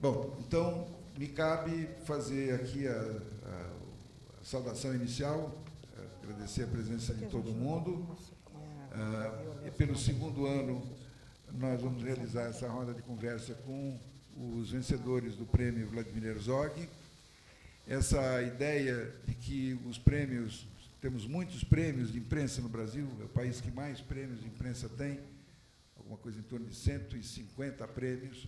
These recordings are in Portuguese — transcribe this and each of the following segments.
Bom, então, me cabe fazer aqui a saudação inicial, agradecer a presença de todo mundo. E pelo segundo ano, nós vamos realizar essa roda de conversa com os vencedores do prêmio Vladimir Herzog. Essa ideia de que os prêmios, temos muitos prêmios de imprensa no Brasil, é o país que mais prêmios de imprensa tem, alguma coisa em torno de 150 prêmios.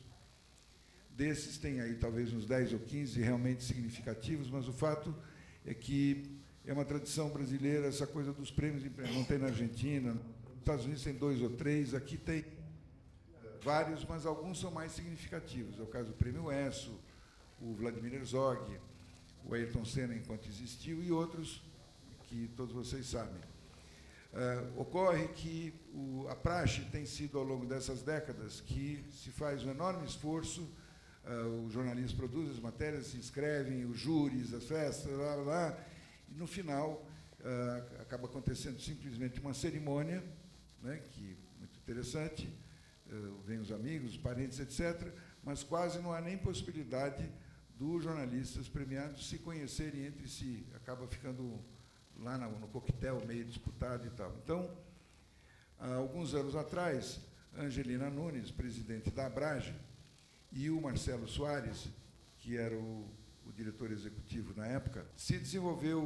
Desses tem aí talvez uns 10 ou 15 realmente significativos, mas o fato é que é uma tradição brasileira essa coisa dos prêmios de imprensa. Não tem na Argentina, nos Estados Unidos tem 2 ou 3, aqui tem vários, mas alguns são mais significativos. É o caso do Prêmio ESSO, o Vladimir Herzog, o Ayrton Senna, enquanto existiu, e outros que todos vocês sabem. Ocorre que a praxe tem sido, ao longo dessas décadas, que se faz um enorme esforço, os jornalistas produzem as matérias, se inscrevem, os júris, as festas, e, no final, acaba acontecendo simplesmente uma cerimônia, né, que é muito interessante, vêm os amigos, os parentes, etc., mas quase não há nem possibilidade dos jornalistas premiados se conhecerem entre si. Acaba ficando lá no coquetel, meio disputado e tal. Então, há alguns anos atrás, Angelina Nunes, presidente da Abrage, e o Marcelo Soares, que era o diretor executivo na época, se desenvolveu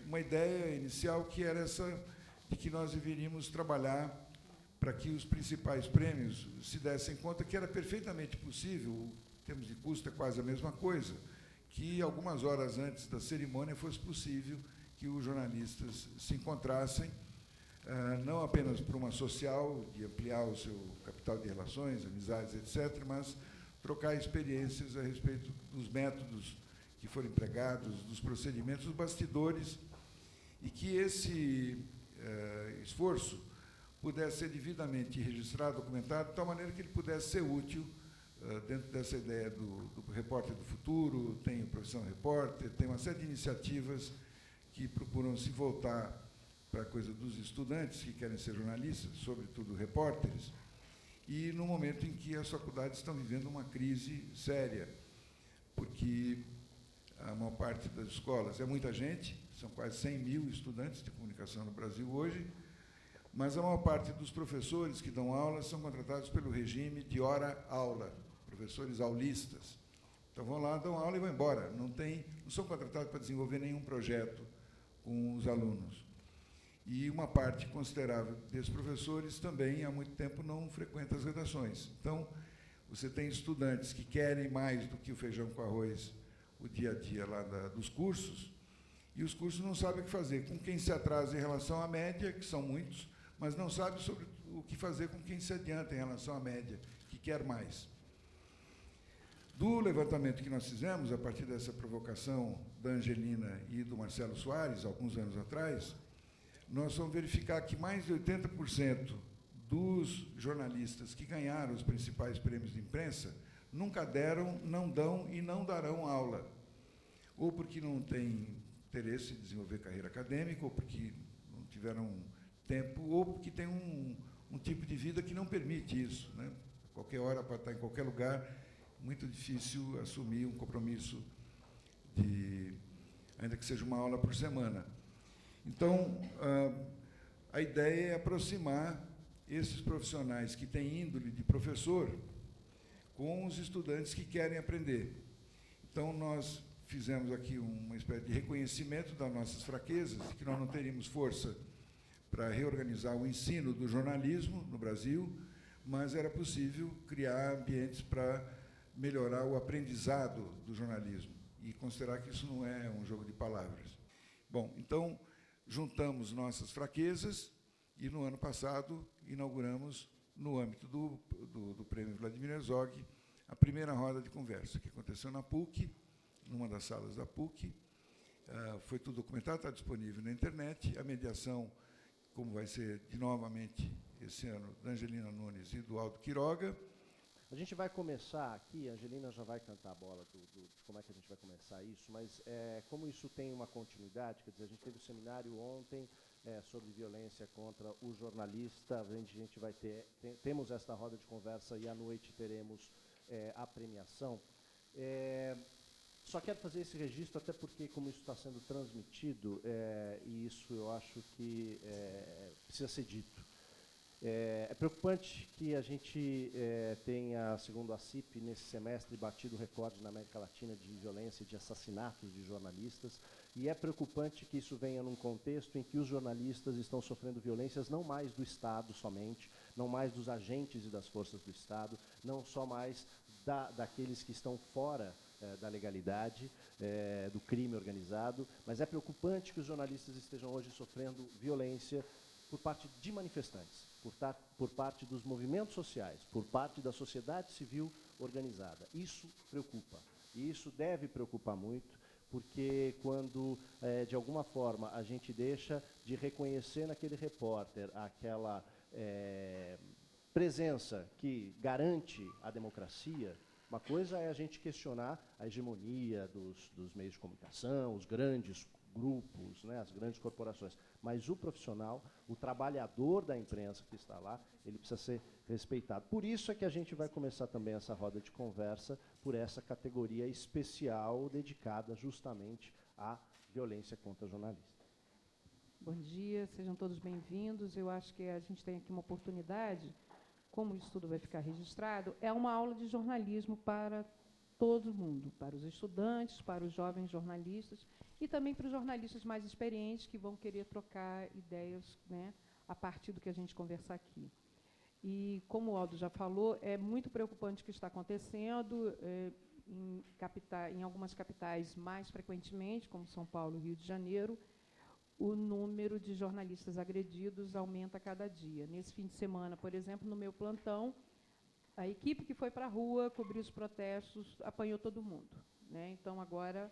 uma ideia inicial que era essa de que nós deveríamos trabalhar para que os principais prêmios se dessem conta que era perfeitamente possível, em termos de custo é quase a mesma coisa, que algumas horas antes da cerimônia fosse possível que os jornalistas se encontrassem, não apenas por uma social, de ampliar o seu capital de relações, amizades, etc., mas trocar experiências a respeito dos métodos que foram empregados, dos procedimentos, dos bastidores, e que esse esforço pudesse ser devidamente registrado, documentado, de tal maneira que ele pudesse ser útil dentro dessa ideia do repórter do futuro, tem o Profissão Repórter, tem uma série de iniciativas que procuram se voltar para a coisa dos estudantes que querem ser jornalistas, sobretudo repórteres, e no momento em que as faculdades estão vivendo uma crise séria, porque a maior parte das escolas é muita gente, são quase 100 mil estudantes de comunicação no Brasil hoje, mas a maior parte dos professores que dão aulas são contratados pelo regime de hora-aula, professores aulistas. Então, vão lá, dão aula e vão embora. Não são contratados para desenvolver nenhum projeto com os alunos. E uma parte considerável desses professores também, há muito tempo, não frequenta as redações. Então, você tem estudantes que querem mais do que o feijão com arroz, o dia a dia lá dos cursos, e os cursos não sabem o que fazer. Com quem se atrasa em relação à média, que são muitos, mas não sabe sobre o que fazer com quem se adianta em relação à média, que quer mais. Do levantamento que nós fizemos, a partir dessa provocação da Angelina e do Marcelo Soares, alguns anos atrás, nós vamos verificar que mais de 80% dos jornalistas que ganharam os principais prêmios de imprensa nunca deram, não dão e não darão aula, ou porque não têm interesse em desenvolver carreira acadêmica, ou porque não tiveram tempo, ou porque tem um tipo de vida que não permite isso, né? A qualquer hora, para estar em qualquer lugar, muito difícil assumir um compromisso ainda que seja uma aula por semana. Então, a ideia é aproximar esses profissionais que têm índole de professor com os estudantes que querem aprender. Então, nós fizemos aqui uma espécie de reconhecimento das nossas fraquezas, que nós não teríamos força para reorganizar o ensino do jornalismo no Brasil, mas era possível criar ambientes para melhorar o aprendizado do jornalismo e considerar que isso não é um jogo de palavras. Bom, então, juntamos nossas fraquezas e, no ano passado, inauguramos, no âmbito do Prêmio Vladimir Herzog, a primeira roda de conversa, que aconteceu na PUC, numa das salas da PUC. Foi tudo documentado, está disponível na internet. A mediação, como vai ser novamente esse ano, da Angelina Nunes e do Aldo Quiroga. A gente vai começar aqui, a Angelina já vai cantar a bola de como é que a gente vai começar isso, mas como isso tem uma continuidade, quer dizer, a gente teve um seminário ontem sobre violência contra o jornalista, a gente vai temos esta roda de conversa e à noite teremos a premiação. Só quero fazer esse registro, até porque, como isso está sendo transmitido, e isso eu acho que precisa ser dito. É preocupante que a gente tenha, segundo a CIP, nesse semestre, batido recorde na América Latina de violência e de assassinatos de jornalistas, e é preocupante que isso venha num contexto em que os jornalistas estão sofrendo violências não mais do Estado somente, não mais dos agentes e das forças do Estado, não só mais daqueles que estão fora da legalidade, do crime organizado, mas é preocupante que os jornalistas estejam hoje sofrendo violência por parte de manifestantes, por parte dos movimentos sociais, por parte da sociedade civil organizada. Isso preocupa, e isso deve preocupar muito, porque quando, de alguma forma, a gente deixa de reconhecer naquele repórter aquela presença que garante a democracia, uma coisa é a gente questionar a hegemonia dos meios de comunicação, os grandes grupos, né, as grandes corporações, mas o profissional, o trabalhador da imprensa que está lá, ele precisa ser respeitado. Por isso é que a gente vai começar também essa roda de conversa por essa categoria especial dedicada justamente à violência contra jornalistas. Bom dia, sejam todos bem-vindos. Eu acho que a gente tem aqui uma oportunidade, como isso tudo vai ficar registrado, é uma aula de jornalismo para todo mundo, para os estudantes, para os jovens jornalistas e também para os jornalistas mais experientes que vão querer trocar ideias, né, a partir do que a gente conversar aqui. E, como o Aldo já falou, é muito preocupante o que está acontecendo em algumas capitais mais frequentemente, como São Paulo e Rio de Janeiro. O número de jornalistas agredidos aumenta a cada dia. Nesse fim de semana, por exemplo, no meu plantão, a equipe que foi para a rua cobrir os protestos apanhou todo mundo, né? Então, agora,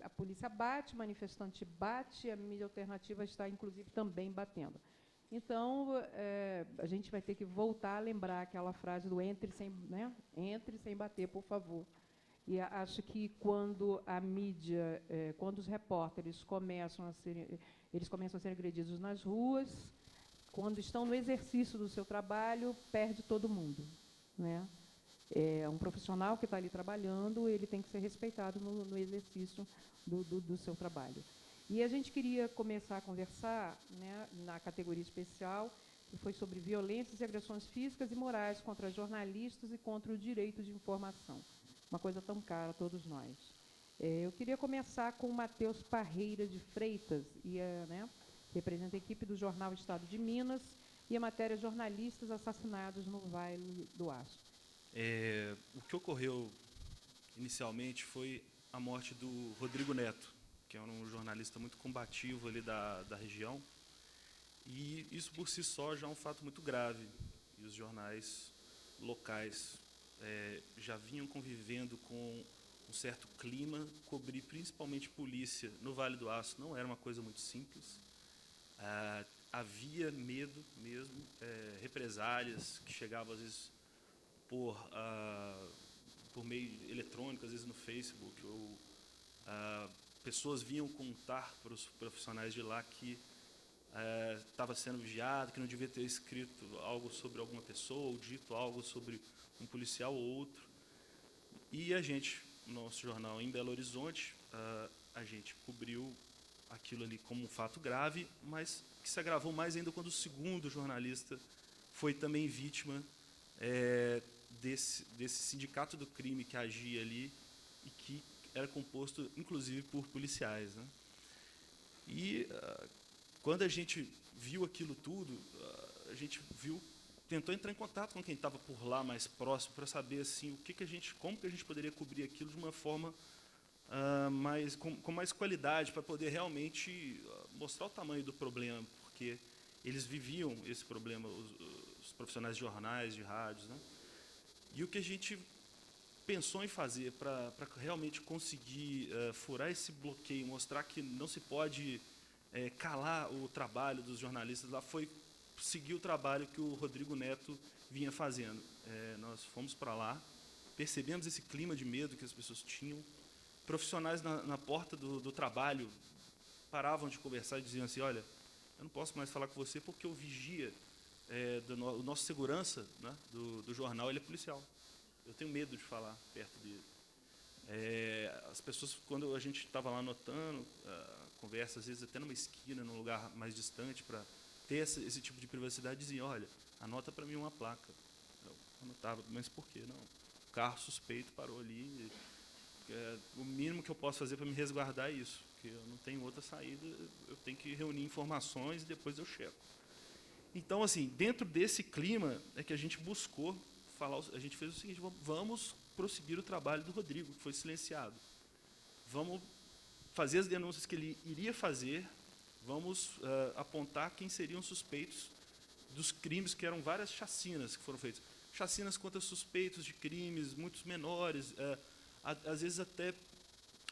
a polícia bate, o manifestante bate, a mídia alternativa está, inclusive, também batendo. Então, a gente vai ter que voltar a lembrar aquela frase do entre sem bater, por favor. E acho que quando a mídia, quando os repórteres começam a ser agredidos nas ruas, quando estão no exercício do seu trabalho, perde todo mundo, né? Um profissional que está ali trabalhando, ele tem que ser respeitado no exercício do seu trabalho. E a gente queria começar a conversar, né, na categoria especial, que foi sobre violências e agressões físicas e morais contra jornalistas e contra o direito de informação. Uma coisa tão cara a todos nós. Eu queria começar com o Matheus Parreira de Freitas, representa a equipe do jornal Estado de Minas, e a matéria Jornalistas Assassinados no Vale do Aço. O que ocorreu inicialmente foi a morte do Rodrigo Neto, que era um jornalista muito combativo ali da região, e isso por si só já é um fato muito grave, e os jornais locais já vinham convivendo com um certo clima. Cobrir principalmente polícia no Vale do Aço não era uma coisa muito simples. Havia medo mesmo, represálias que chegavam às vezes por meio eletrônico, às vezes no Facebook, ou pessoas vinham contar para os profissionais de lá que estava sendo vigiado, que não devia ter escrito algo sobre alguma pessoa, ou dito algo sobre um policial ou outro. E a gente, nosso jornal em Belo Horizonte, a gente cobriu aquilo ali como um fato grave, mas que se agravou mais ainda quando o segundo jornalista foi também vítima desse sindicato do crime que agia ali e que era composto, inclusive, por policiais, né? E quando a gente viu aquilo tudo, a gente tentou entrar em contato com quem estava por lá mais próximo para saber assim como que a gente poderia cobrir aquilo de uma forma com mais qualidade, para poder realmente mostrar o tamanho do problema, porque eles viviam esse problema, os profissionais de jornais, de rádios, né? E o que a gente pensou em fazer para realmente conseguir furar esse bloqueio, mostrar que não se pode calar o trabalho dos jornalistas lá, foi seguir o trabalho que o Rodrigo Neto vinha fazendo. Nós fomos para lá, percebemos esse clima de medo que as pessoas tinham. Profissionais na porta do trabalho paravam de conversar e diziam assim: olha, eu não posso mais falar com você porque o vigia o nosso segurança, né, do jornal, ele é policial. Eu tenho medo de falar perto dele. As pessoas, quando a gente estava lá anotando, conversa, às vezes até numa esquina, num lugar mais distante, para ter esse tipo de privacidade, diziam, olha, anota para mim uma placa. Eu anotava, mas por quê? Não, o carro suspeito parou ali. O mínimo que eu posso fazer para me resguardar é isso, porque eu não tenho outra saída, eu tenho que reunir informações e depois eu checo. Então, assim, dentro desse clima é que a gente buscou falar, a gente fez o seguinte, vamos prosseguir o trabalho do Rodrigo, que foi silenciado. Vamos fazer as denúncias que ele iria fazer, vamos apontar quem seriam suspeitos dos crimes, que eram várias chacinas que foram feitas. Chacinas contra suspeitos de crimes, muitos menores, às vezes até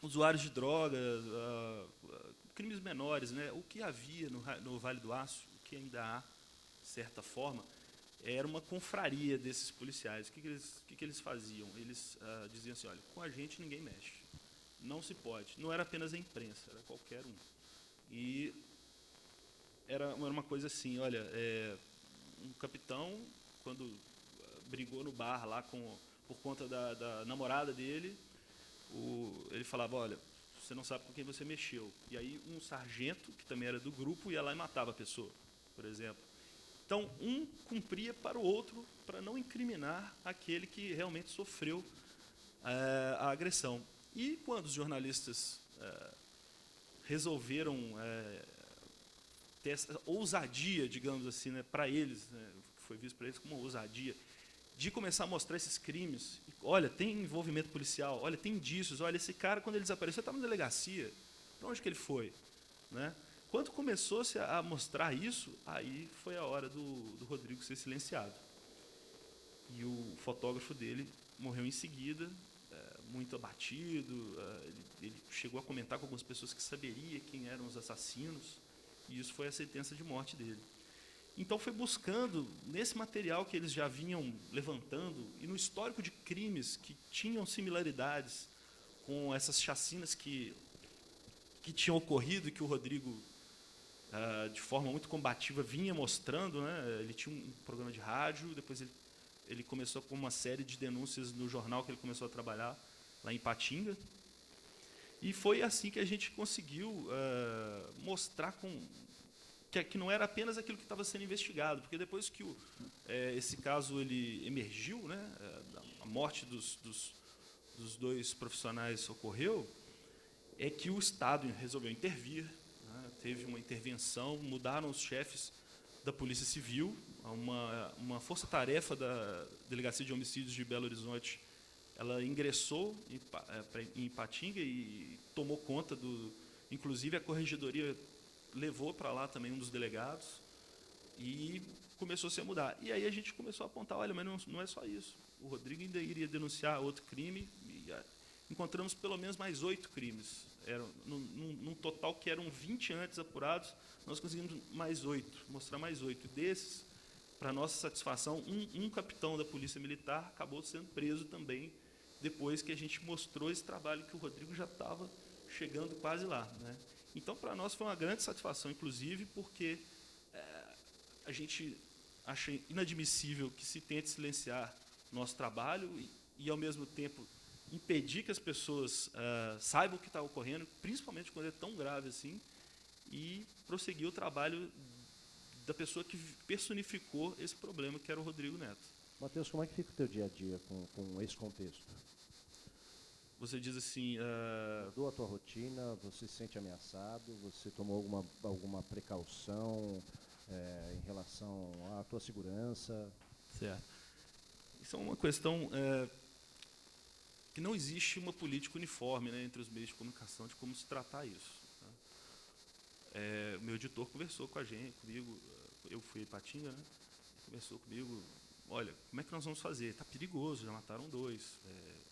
usuários de drogas, crimes menores, né? O que havia no Vale do Aço, o que ainda há, de certa forma, era uma confraria desses policiais. O que eles faziam? Eles diziam assim, olha, com a gente ninguém mexe, não se pode. Não era apenas a imprensa, era qualquer um. E era uma coisa assim, olha, um capitão, quando brigou no bar lá por conta da namorada dele, ele falava, olha, você não sabe com quem você mexeu. E aí um sargento, que também era do grupo, ia lá e matava a pessoa, por exemplo. Então, um cumpria para o outro, para não incriminar aquele que realmente sofreu a agressão. E quando os jornalistas resolveram ter essa ousadia, digamos assim, né, para eles, né, foi visto para eles como uma ousadia, de começar a mostrar esses crimes. Olha, tem envolvimento policial, olha, tem indícios, olha, esse cara, quando ele desapareceu, estava na delegacia. Para onde que ele foi? Né? Quando começou-se a mostrar isso, aí foi a hora do Rodrigo ser silenciado. E o fotógrafo dele morreu em seguida, muito abatido. Ele chegou a comentar com algumas pessoas que saberia quem eram os assassinos, e isso foi a sentença de morte dele. Então, foi buscando, nesse material que eles já vinham levantando, e no histórico de crimes que tinham similaridades com essas chacinas que tinham ocorrido e que o Rodrigo, de forma muito combativa, vinha mostrando, né? Ele tinha um programa de rádio, depois ele começou com uma série de denúncias no jornal que ele começou a trabalhar, lá em Ipatinga. E foi assim que a gente conseguiu mostrar que não era apenas aquilo que estava sendo investigado, porque depois que esse caso ele emergiu, né, a morte dos dois profissionais ocorreu, é que o Estado resolveu intervir, né, teve uma intervenção, mudaram os chefes da Polícia Civil, uma força-tarefa da Delegacia de Homicídios de Belo Horizonte, ela ingressou em Ipatinga e tomou conta inclusive a corregedoria levou para lá também um dos delegados e começou-se a mudar. E aí a gente começou a apontar, olha, mas não é só isso. O Rodrigo ainda iria denunciar outro crime e encontramos pelo menos mais 8 crimes. Num total que eram 20 antes apurados, nós conseguimos mostrar mais 8. Desses, para nossa satisfação, um capitão da Polícia Militar acabou sendo preso também, depois que a gente mostrou esse trabalho que o Rodrigo já estava chegando quase lá, né? Então, para nós foi uma grande satisfação, inclusive, porque a gente acha inadmissível que se tente silenciar nosso trabalho e, ao mesmo tempo, impedir que as pessoas saibam o que está ocorrendo, principalmente quando é tão grave assim, e prosseguir o trabalho da pessoa que personificou esse problema, que era o Rodrigo Neto. Matheus, como é que fica o teu dia a dia com esse contexto? Você diz assim... Mudou a tua rotina? Você se sente ameaçado? Você tomou alguma precaução em relação à tua segurança? Certo. Isso é uma questão que não existe uma política uniforme, né, entre os meios de comunicação de como se tratar isso. Tá? O meu editor conversou comigo, eu fui a Ipatinga, né, conversou comigo, olha, como é que nós vamos fazer? Está perigoso, já mataram 2,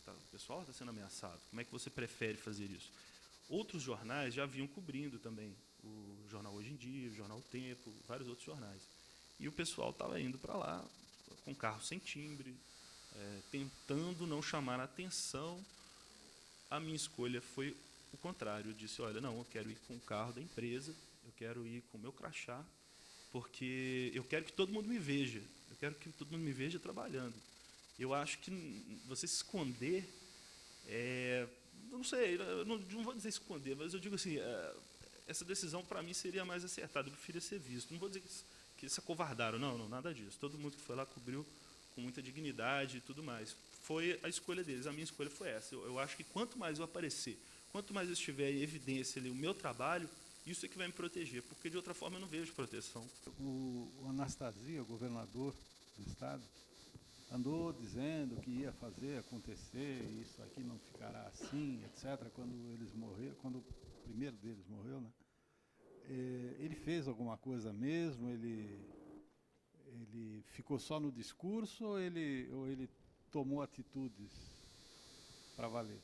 o pessoal está sendo ameaçado, como é que você prefere fazer isso? Outros jornais já vinham cobrindo também, o Jornal Hoje em Dia, o Jornal O Tempo, vários outros jornais. E o pessoal estava indo para lá, com carro sem timbre, tentando não chamar a atenção. A minha escolha foi o contrário. Eu disse, olha, não, eu quero ir com o carro da empresa, eu quero ir com o meu crachá, porque eu quero que todo mundo me veja. Eu quero que todo mundo me veja trabalhando. Eu acho que você se esconder, não sei, eu não vou dizer esconder, mas eu digo assim, essa decisão para mim seria mais acertada, eu preferia ser visto. Não vou dizer que se acovardaram, não, nada disso. Todo mundo que foi lá cobriu com muita dignidade e tudo mais. Foi a escolha deles, a minha escolha foi essa. Eu acho que quanto mais eu aparecer, quanto mais eu estiver em evidência ali o meu trabalho, isso é que vai me proteger, porque de outra forma eu não vejo proteção. O Anastasia, o governador do estado, andou dizendo que ia fazer acontecer, isso aqui não ficará assim, etc., quando eles morreram, quando o primeiro deles morreu, né? Ele fez alguma coisa mesmo? Ele ficou só no discurso ou ele tomou atitudes para valer?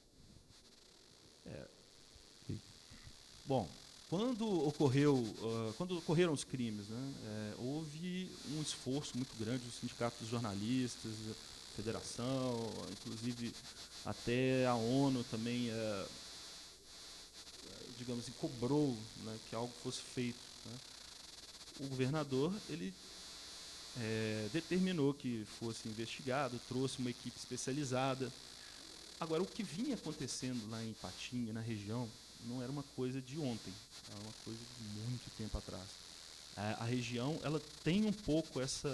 Bom, quando ocorreram os crimes, né, houve um esforço muito grande do Sindicato dos Jornalistas, da Federação, inclusive até a ONU também, digamos assim, cobrou, né, que algo fosse feito, né. O governador, ele determinou que fosse investigado, trouxe uma equipe especializada. Agora, o que vinha acontecendo lá em Patinga, na região, não era uma coisa de ontem, era uma coisa de muito tempo atrás. A região, ela tem um pouco esse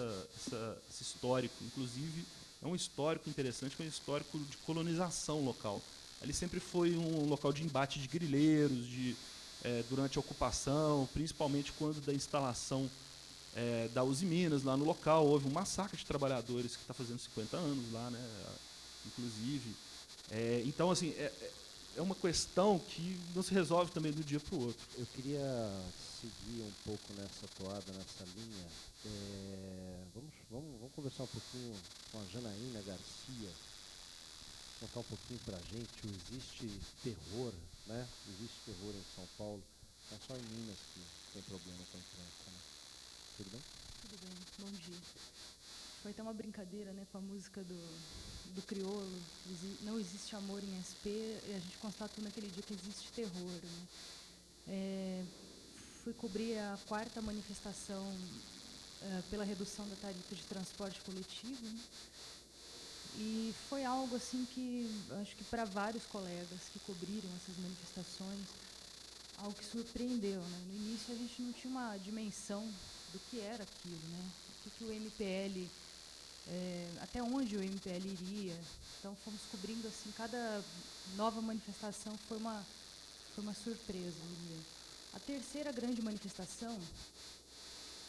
histórico, inclusive é um histórico interessante, que é um histórico de colonização local. Ali sempre foi um local de embate de grileiros, durante a ocupação, principalmente quando da instalação da Uzi Minas lá no local, houve um massacre de trabalhadores que está fazendo 50 anos lá, né, inclusive. Então, assim, é uma questão que não se resolve também de um dia para o outro. Eu queria seguir um pouco nessa toada, nessa linha. Vamos conversar um pouquinho com a Janaína Garcia, contar um pouquinho para a gente. Existe terror, né? Existe terror em São Paulo, não é só em Minas que tem problema com a imprensa, né? Tudo bem? Tudo bem, bom dia. Foi até uma brincadeira, né, com a música do Criolo, não existe amor em SP, e a gente constatou naquele dia que existe terror, né? Fui cobrir a 4ª manifestação pela redução da tarifa de transporte coletivo, né? E foi algo assim que, acho que para vários colegas que cobriram essas manifestações, algo que surpreendeu, né? No início a gente não tinha uma dimensão do que era aquilo, né? O que o MPL, até onde o MPL iria. Então fomos cobrindo assim, cada nova manifestação foi uma surpresa, eu diria. A 3ª grande manifestação,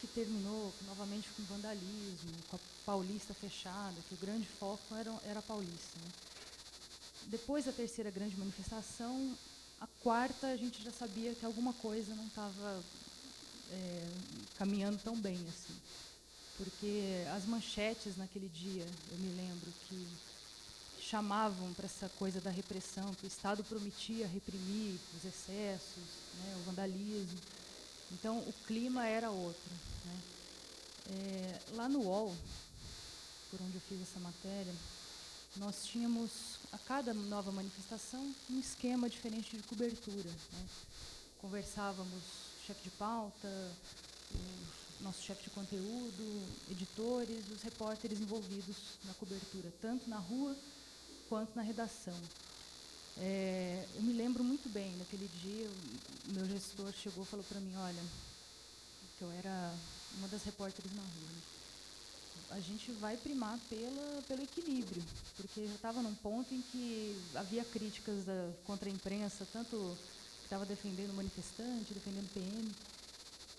que terminou novamente com vandalismo, com a Paulista fechada, que o grande foco era a Paulista, né? Depois da 3ª grande manifestação, a 4ª a gente já sabia que alguma coisa não estava caminhando tão bem assim. Porque as manchetes naquele dia, eu me lembro, que chamavam para essa coisa da repressão, que o Estado prometia reprimir os excessos, né, o vandalismo. Então, o clima era outro, né? Lá no UOL, por onde eu fiz essa matéria, nós tínhamos, a cada nova manifestação, um esquema diferente de cobertura, né? Conversávamos, chefe de pauta, o nosso chefe de conteúdo, editores, os repórteres envolvidos na cobertura, tanto na rua quanto na redação. Eu me lembro muito bem, naquele dia, o meu gestor chegou e falou para mim, olha, que eu era uma das repórteres na rua, né? A gente vai primar pelo equilíbrio, porque já estava num ponto em que havia críticas contra a imprensa, tanto que estava defendendo o manifestante, defendendo o PM,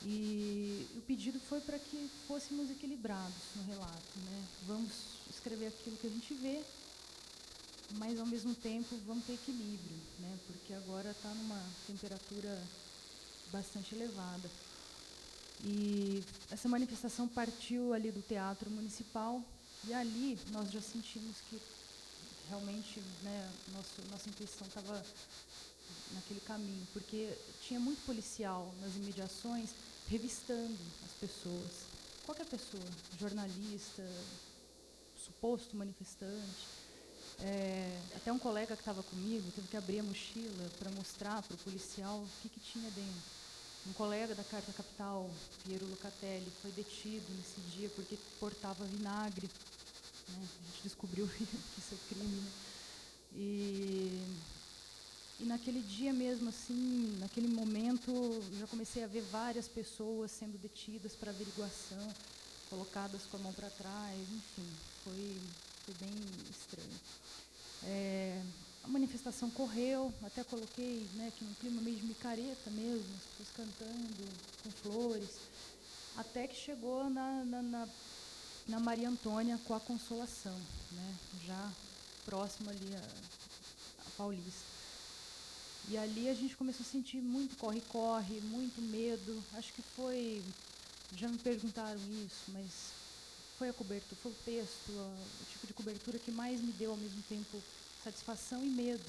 e o pedido foi para que fôssemos equilibrados no relato, né? Vamos escrever aquilo que a gente vê, mas ao mesmo tempo vamos ter equilíbrio, né? Porque agora está numa temperatura bastante elevada. E essa manifestação partiu ali do Teatro Municipal, e ali nós já sentimos que realmente, né, nossa intuição estava naquele caminho, porque tinha muito policial nas imediações revistando as pessoas, qualquer pessoa, jornalista, suposto manifestante. Até um colega que estava comigo teve que abrir a mochila para mostrar para o policial o que tinha dentro. Um colega da Carta Capital, Piero Locatelli, foi detido nesse dia porque portava vinagre, né? A gente descobriu que isso é crime, né? E naquele dia mesmo, assim, naquele momento, eu já comecei a ver várias pessoas sendo detidas para averiguação, colocadas com a mão para trás, enfim, foi bem estranho. A manifestação correu, até coloquei, né, que num clima meio de micareta mesmo, as pessoas cantando, com flores, até que chegou na Maria Antônia com a Consolação, né, já próximo ali a Paulista. E ali a gente começou a sentir muito corre-corre, muito medo. Acho que foi, já me perguntaram isso, mas foi a cobertura, foi o texto, o tipo de cobertura que mais me deu ao mesmo tempo satisfação e medo,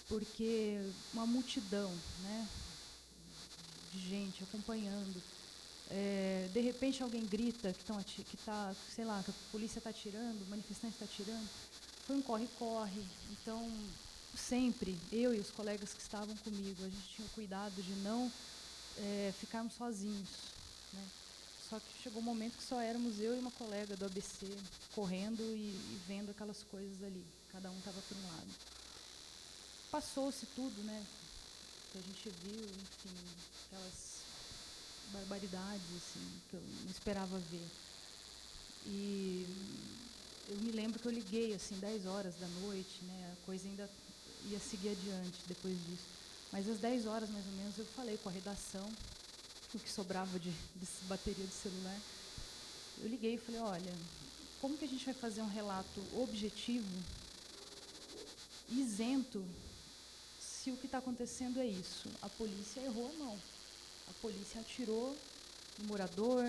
porque uma multidão, né, de gente acompanhando. De repente alguém grita que tá, sei lá, que a polícia está atirando, o manifestante está atirando. Foi um corre-corre. Então, sempre, eu e os colegas que estavam comigo, a gente tinha o cuidado de não ficarmos sozinhos, né? Só que chegou um momento que só éramos eu e uma colega do ABC correndo e vendo aquelas coisas ali. Cada um estava por um lado. Passou-se tudo, né? Que a gente viu, enfim, aquelas barbaridades assim, que eu não esperava ver. E eu me lembro que eu liguei assim 10 horas da noite, né? A coisa ainda ia seguir adiante depois disso. Mas às 10 horas mais ou menos eu falei com a redação, o que sobrava de bateria de celular. Eu liguei e falei, olha, como que a gente vai fazer um relato objetivo, isento, se o que está acontecendo é isso? A polícia errou a mão. A polícia atirou no morador,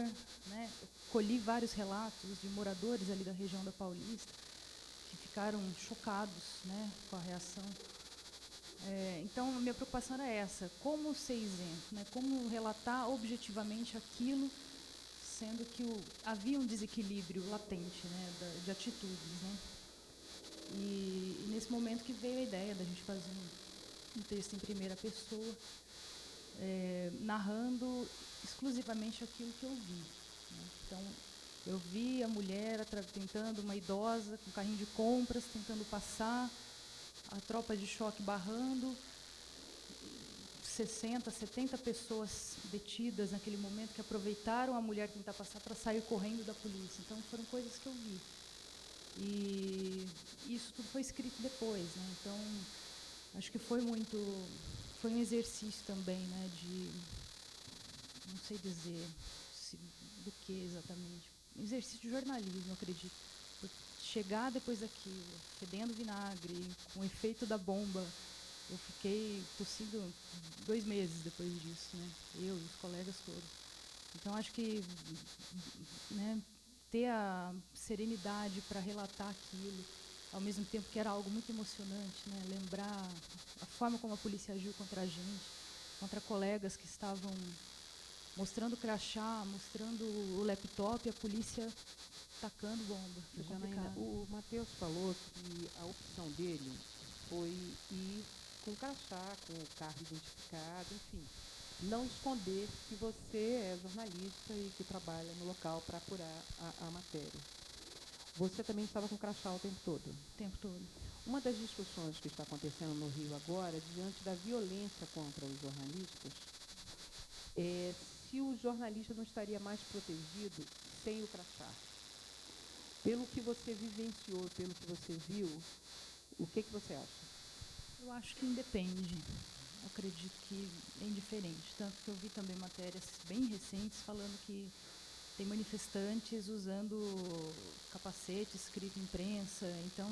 né? Eu colhi vários relatos de moradores ali da região da Paulista que ficaram chocados, né, com a reação. Então, a minha preocupação era essa, como ser isento, né? Como relatar objetivamente aquilo, sendo que havia um desequilíbrio latente, né, de atitudes, né? E nesse momento que veio a ideia da gente fazer um texto em primeira pessoa, narrando exclusivamente aquilo que eu vi, né? Então, eu vi a mulher tentando, uma idosa com carrinho de compras, tentando passar, a tropa de choque barrando, 60, 70 pessoas detidas naquele momento que aproveitaram a mulher tentar passar para sair correndo da polícia. Então, foram coisas que eu vi. E isso tudo foi escrito depois, né? Então, acho que foi um exercício também, né, de, não sei dizer do que exatamente, um exercício de jornalismo, eu acredito. Chegar depois daquilo, fedendo vinagre, com o efeito da bomba, eu fiquei tossindo 2 meses depois disso, né? Eu e os colegas todos. Então, acho que, né, ter a serenidade para relatar aquilo, ao mesmo tempo que era algo muito emocionante, né? Lembrar a forma como a polícia agiu contra a gente, contra colegas que estavam mostrando crachá, mostrando o laptop, e a polícia tacando bomba. Janaína, o Matheus falou que a opção dele foi ir com crachá, com o carro identificado, enfim, não esconder que você é jornalista e que trabalha no local para apurar a matéria. Você também estava com crachá o tempo todo? O tempo todo. Uma das discussões que está acontecendo no Rio agora, diante da violência contra os jornalistas, é se o jornalista não estaria mais protegido sem o crachá. Pelo que você vivenciou, pelo que você viu, o que você acha? Eu acho que independe. Eu acredito que é indiferente. Tanto que eu vi também matérias bem recentes falando que tem manifestantes usando capacete escrito imprensa. Então,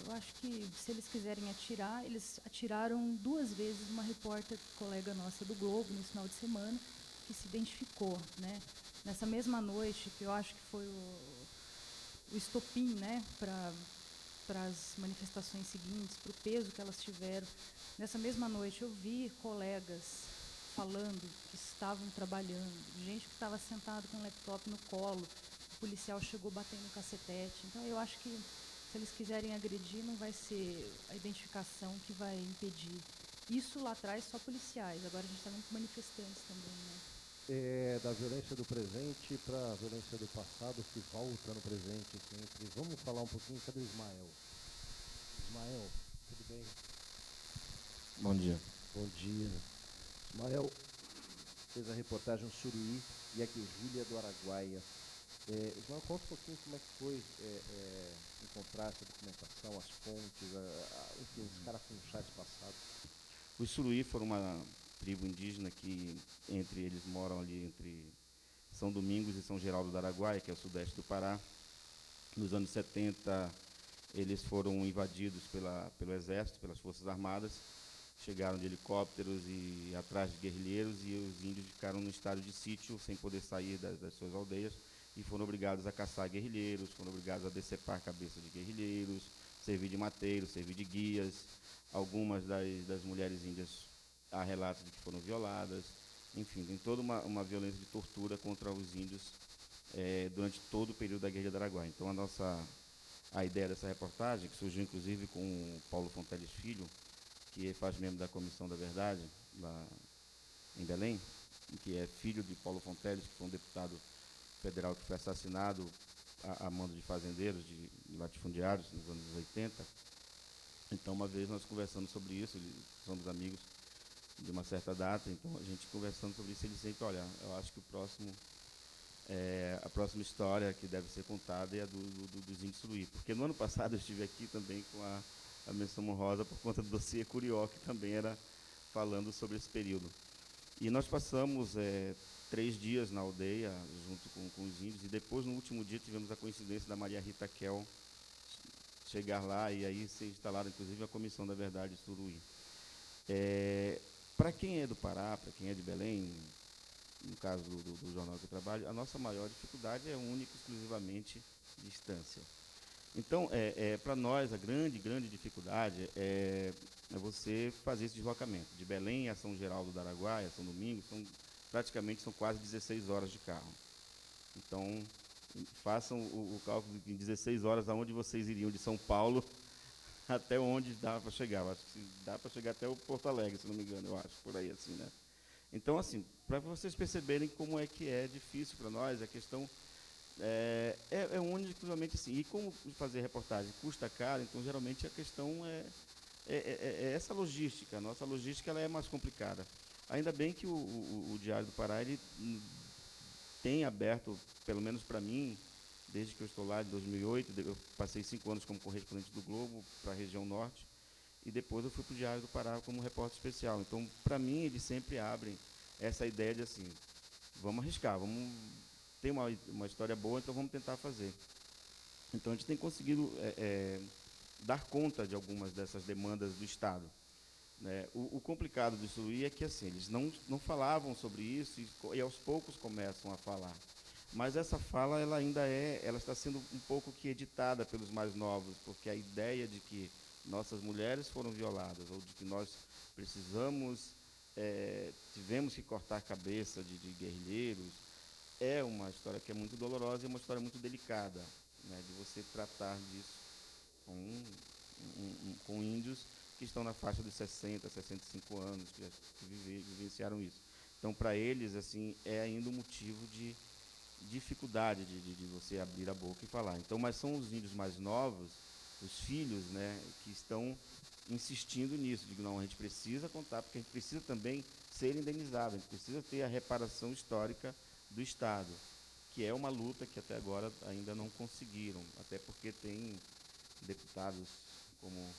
eu acho que se eles quiserem atirar, eles atiraram 2 vezes uma repórter, colega nossa do Globo, nesse final de semana, que se identificou, né? Nessa mesma noite, que eu acho que foi o estopim, né, para as manifestações seguintes, para o peso que elas tiveram. Nessa mesma noite eu vi colegas falando que estavam trabalhando, gente que estava sentado com o laptop no colo, o policial chegou batendo o cacetete. Então eu acho que se eles quiserem agredir, não vai ser a identificação que vai impedir Isso lá atrás só policiais, agora a gente está vendo manifestantes também, né? Da violência do presente para a violência do passado que volta no presente sempre. Vamos falar um pouquinho, cadê o Ismael? Ismael, tudo bem? Bom dia. Bom dia. Ismael fez a reportagem Suruí e aqui Júlia do Araguaia. Ismael, conta um pouquinho como é que foi encontrar essa documentação, as fontes, enfim, os carafunchais passados. Os Suruí foram uma tribo indígena que eles moram ali entre São Domingos e São Geraldo do Araguaia, que é o sudeste do Pará. Nos anos 70, eles foram invadidos pelo exército, pelas Forças Armadas, chegaram de helicópteros e atrás de guerrilheiros, e os índios ficaram no estado de sítio, sem poder sair das suas aldeias, e foram obrigados a caçar guerrilheiros, foram obrigados a decepar a cabeça de guerrilheiros, servir de mateiros, servir de guias. Algumas das mulheres índias há relatos de que foram violadas. Enfim, tem toda uma violência de tortura contra os índios durante todo o período da Guerrilha do Araguaia. Então, a ideia dessa reportagem, que surgiu inclusive com o Paulo Fonteles Filho, que faz membro da Comissão da Verdade, lá em Belém, que é filho de Paulo Fonteles, que foi um deputado federal que foi assassinado a mando de fazendeiros, de latifundiários, nos anos 80. Então, uma vez nós conversando sobre isso, somos amigos de uma certa data, então a gente conversando sobre isso, ele sempre, olha, eu acho que a próxima história que deve ser contada é a dos índios Suruí, porque no ano passado eu estive aqui também com a menção honrosa por conta do dossiê Curió, que também era falando sobre esse período. E nós passamos 3 dias na aldeia, junto com os índios, e depois, no último dia, tivemos a coincidência da Maria Rita Kel chegar lá, e aí ser instalada, inclusive, a Comissão da Verdade Suruí. Para quem é do Pará, para quem é de Belém, no caso do jornal que eu trabalho, a nossa maior dificuldade é única e exclusivamente distância. Então, para nós, a grande dificuldade é você fazer esse deslocamento. De Belém a São Geraldo do Araguaia, São Domingos, praticamente são quase 16 horas de carro. Então, façam o cálculo de 16 horas aonde vocês iriam de São Paulo até onde dá para chegar. Eu acho que dá para chegar até o Porto Alegre, se não me engano, eu acho, por aí assim, né? Então, assim, para vocês perceberem como é que é difícil para nós, a questão é unicamente assim. E como fazer reportagem custa caro, então geralmente a questão é essa logística. A nossa logística ela é mais complicada. Ainda bem que o Diário do Pará ele tem aberto, pelo menos para mim, desde que eu estou lá, em 2008, eu passei 5 anos como correspondente do Globo para a região norte, e depois eu fui para o Diário do Pará como repórter especial. Então, para mim, eles sempre abrem essa ideia de assim, vamos arriscar, tem uma história boa, então vamos tentar fazer. Então, a gente tem conseguido dar conta de algumas dessas demandas do Estado. Né? O complicado do Suruí é que assim, eles não falavam sobre isso e aos poucos começam a falar. Mas essa fala ela está sendo um pouco que editada pelos mais novos, porque a ideia de que nossas mulheres foram violadas ou de que nós tivemos que cortar a cabeça de guerrilheiros, é uma história que é muito dolorosa e é uma história muito delicada, né, de você tratar disso com índios que estão na faixa dos 60, 65 anos, que vivenciaram isso. Então, para eles, assim, é ainda um motivo de dificuldade de você abrir a boca e falar. Então, mas são os índios mais novos, os filhos, né, que estão insistindo nisso. Digo, não, a gente precisa contar, porque a gente precisa também ser indenizado, a gente precisa ter a reparação histórica do Estado, que é uma luta que até agora ainda não conseguiram, até porque tem deputados como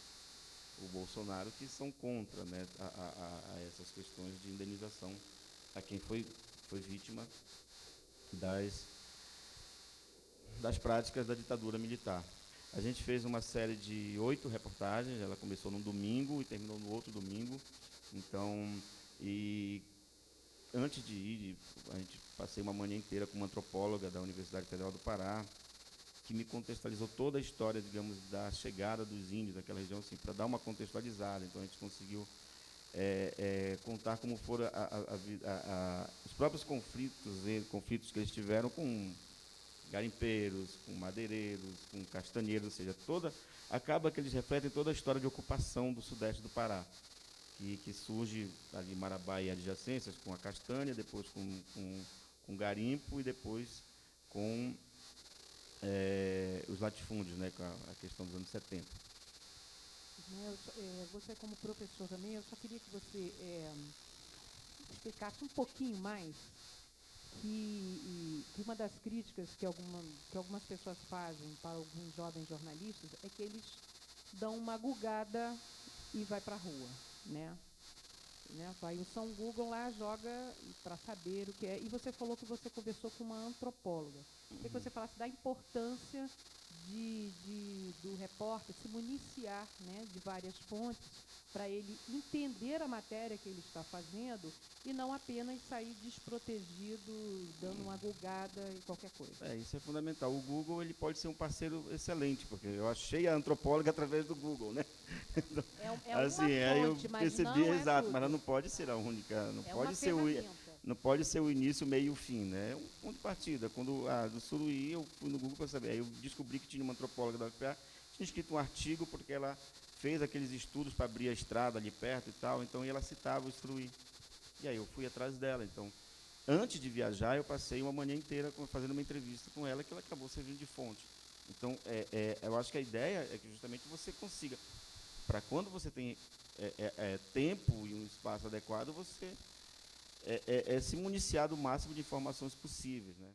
o Bolsonaro que são contra, né, a essas questões de indenização a quem foi vítima das práticas da ditadura militar. A gente fez uma série de 8 reportagens, ela começou num domingo e terminou no outro domingo. Então, e antes de ir, a gente passei uma manhã inteira com uma antropóloga da Universidade Federal do Pará, que me contextualizou toda a história, digamos, da chegada dos índios daquela região, assim, para dar uma contextualizada. Então, a gente conseguiu contar como foram os próprios conflitos que eles tiveram com garimpeiros, com madeireiros, com castanheiros, ou seja, acaba que eles refletem toda a história de ocupação do sudeste do Pará. que surge ali em Marabá e adjacências, com a castanha, depois com garimpo e depois com os latifúndios, né, com a questão dos anos 70. Você, como professor também, eu só queria que você explicasse um pouquinho mais que uma das críticas que algumas pessoas fazem para alguns jovens jornalistas é que eles dão uma gugada e vai para a rua, né? Vai o São Google lá, joga para saber o que é. E você falou que você conversou com uma antropóloga. Queria que você falasse da importância do repórter se municiar, né, de várias fontes para ele entender a matéria que ele está fazendo e não apenas sair desprotegido, dando uma gugada e qualquer coisa. Isso é fundamental. O Google ele pode ser um parceiro excelente, porque eu achei a antropóloga através do Google, né? Então, assim, aí eu fonte, percebi, mas não exato, tudo. mas ela não pode ser a única, não pode ser o início, meio e o fim, né? É um ponto de partida. Quando do Suruí, eu fui no Google para saber, aí eu descobri que tinha uma antropóloga da UFPA, tinha escrito um artigo porque ela fez aqueles estudos para abrir a estrada ali perto e tal, então ela citava o Suruí. E aí eu fui atrás dela. Então, antes de viajar, eu passei uma manhã inteira fazendo uma entrevista com ela, que ela acabou servindo de fonte. Então, eu acho que a ideia é que justamente você consiga, para quando você tem tempo e um espaço adequado, você se municiar do máximo de informações possíveis, né?